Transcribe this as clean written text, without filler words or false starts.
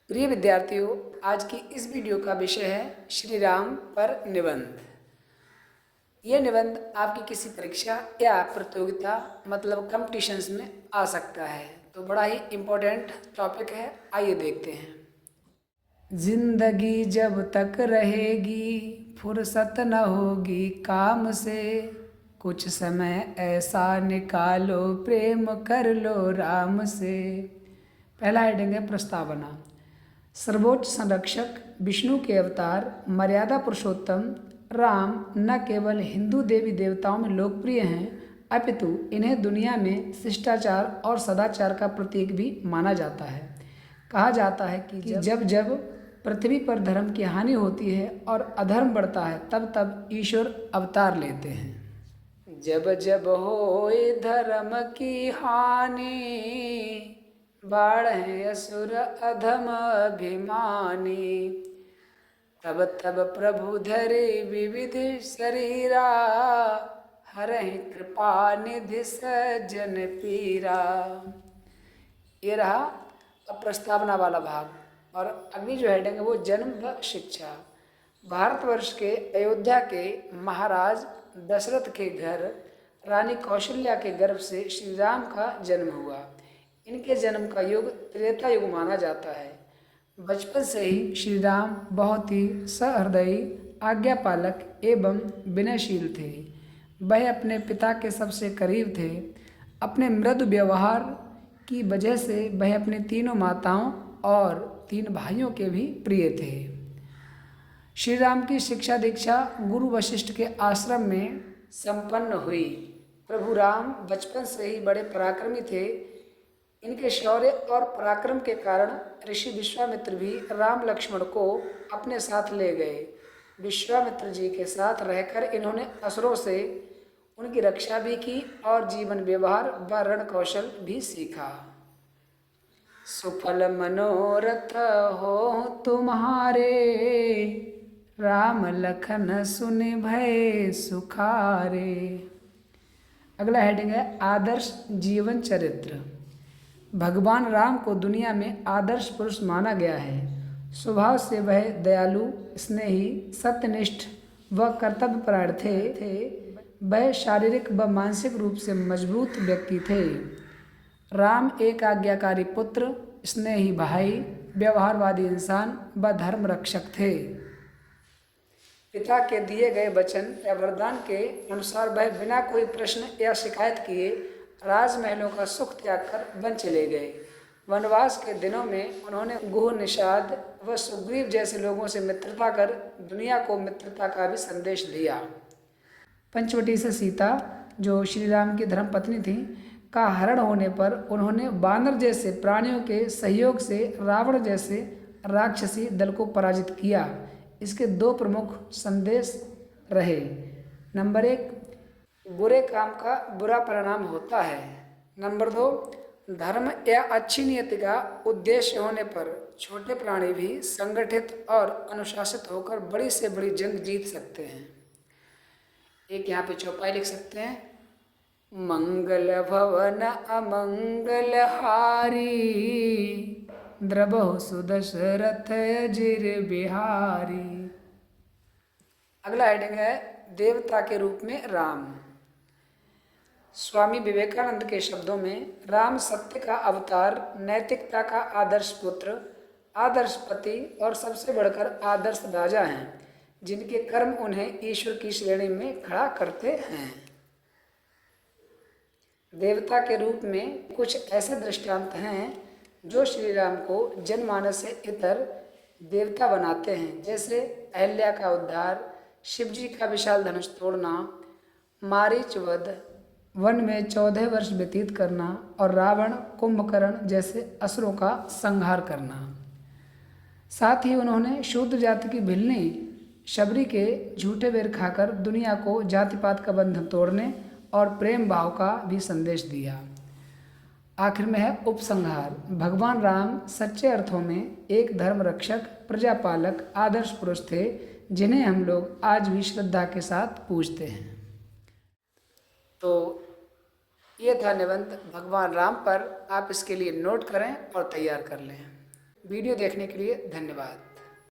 प्रिय विद्यार्थियों, आज की इस वीडियो का विषय है श्री राम पर निबंध। यह निबंध आपकी किसी परीक्षा या प्रतियोगिता मतलब कंपटीशंस में आ सकता है, तो बड़ा ही इम्पोर्टेंट टॉपिक है। आइए देखते हैं। जिंदगी जब तक रहेगी फुर्सत न होगी काम से, कुछ समय ऐसा निकालो प्रेम कर लो राम से। पहला हेडिंग है प्रस्तावना। सर्वोच्च संरक्षक विष्णु के अवतार मर्यादा पुरुषोत्तम राम न केवल हिंदू देवी देवताओं में लोकप्रिय हैं, अपितु इन्हें दुनिया में शिष्टाचार और सदाचार का प्रतीक भी माना जाता है। कहा जाता है कि जब जब पृथ्वी पर धर्म की हानि होती है और अधर्म बढ़ता है, तब तब ईश्वर अवतार लेते हैं। जब जब होए धर्म की हानि, बाढ़े असुर अधम अभिमानी, तब तब प्रभु धरे विविध शरीरा, हरहि कृपा निधि सज्जन पीरा। ये रहा अब प्रस्तावना वाला भाग। और अगली जो हेडिंग है वो जन्म व शिक्षा। भारतवर्ष के अयोध्या के महाराज दशरथ के घर रानी कौशल्या के गर्भ से श्री राम का जन्म हुआ। इनके जन्म का युग त्रेता युग माना जाता है। बचपन से ही श्री राम बहुत ही सहृदयी, आज्ञापालक एवं विनयशील थे। वह अपने पिता के सबसे करीब थे। अपने मृदु व्यवहार की वजह से वह अपने तीनों माताओं और 3 भाइयों के भी प्रिय थे। श्री राम की शिक्षा दीक्षा गुरु वशिष्ठ के आश्रम में संपन्न हुई। प्रभु राम बचपन से ही बड़े पराक्रमी थे। इनके शौर्य और पराक्रम के कारण ऋषि विश्वामित्र भी राम लक्ष्मण को अपने साथ ले गए। विश्वामित्र जी के साथ रहकर इन्होंने असुरों से उनकी रक्षा भी की और जीवन व्यवहार व रण कौशल भी सीखा। सुफल मनोरथ हो तुम्हारे, राम लखन सुन भय सुखारे। अगला हेडिंग है आदर्श जीवन चरित्र। भगवान राम को दुनिया में आदर्श पुरुष माना गया है। स्वभाव से वह दयालु, स्नेही, सत्यनिष्ठ व कर्तव्यपरायण थे। वह शारीरिक व मानसिक रूप से मजबूत व्यक्ति थे। राम एक आज्ञाकारी पुत्र, स्नेही भाई, व्यवहारवादी इंसान व धर्म रक्षक थे। पिता के दिए गए वचन या वरदान के अनुसार वह बिना कोई प्रश्न या शिकायत किए राजमहलों का सुख त्याग कर वन चले गए। वनवास के दिनों में उन्होंने गुह, निषाद व सुग्रीव जैसे लोगों से मित्रता कर दुनिया को मित्रता का भी संदेश दिया। पंचवटी से सीता, जो श्री राम की धर्मपत्नी थी, का हरण होने पर उन्होंने वानर जैसे प्राणियों के सहयोग से रावण जैसे राक्षसी दल को पराजित किया। इसके 2 प्रमुख संदेश रहे। नंबर 1, बुरे काम का बुरा परिणाम होता है। नंबर 2, धर्म या अच्छी नियति का उद्देश्य होने पर छोटे प्राणी भी संगठित और अनुशासित होकर बड़ी से बड़ी जंग जीत सकते हैं। एक यहाँ पे चौपाई लिख सकते हैं। मंगल भवन अमंगल हारी, द्रबहु सुदशरथ अजिर बिहारी। अगला हेडिंग है देवता के रूप में राम। स्वामी विवेकानंद के शब्दों में राम सत्य का अवतार, नैतिकता का आदर्श पुत्र, आदर्श पति और सबसे बढ़कर आदर्श राजा हैं, जिनके कर्म उन्हें ईश्वर की श्रेणी में खड़ा करते हैं। देवता के रूप में कुछ ऐसे दृष्टांत हैं जो श्री राम को जनमानस से इतर देवता बनाते हैं, जैसे अहल्या का उद्धार, शिव जी का विशाल धनुष तोड़ना, मारीच वध, वन में 14 वर्ष व्यतीत करना और रावण, कुंभकर्ण जैसे असुरों का संहार करना। साथ ही उन्होंने शूद्र जाति की भिलनी शबरी के झूठे बेर खाकर दुनिया को जातिपात का बंधन तोड़ने और प्रेम भाव का भी संदेश दिया। आखिर में है उपसंहार। भगवान राम सच्चे अर्थों में एक धर्म रक्षक, प्रजापालक, आदर्श पुरुष थे, जिन्हें हम लोग आज भी श्रद्धा के साथ पूजते हैं। तो ये था निबंध भगवान राम पर। आप इसके लिए नोट करें और तैयार कर लें। वीडियो देखने के लिए धन्यवाद।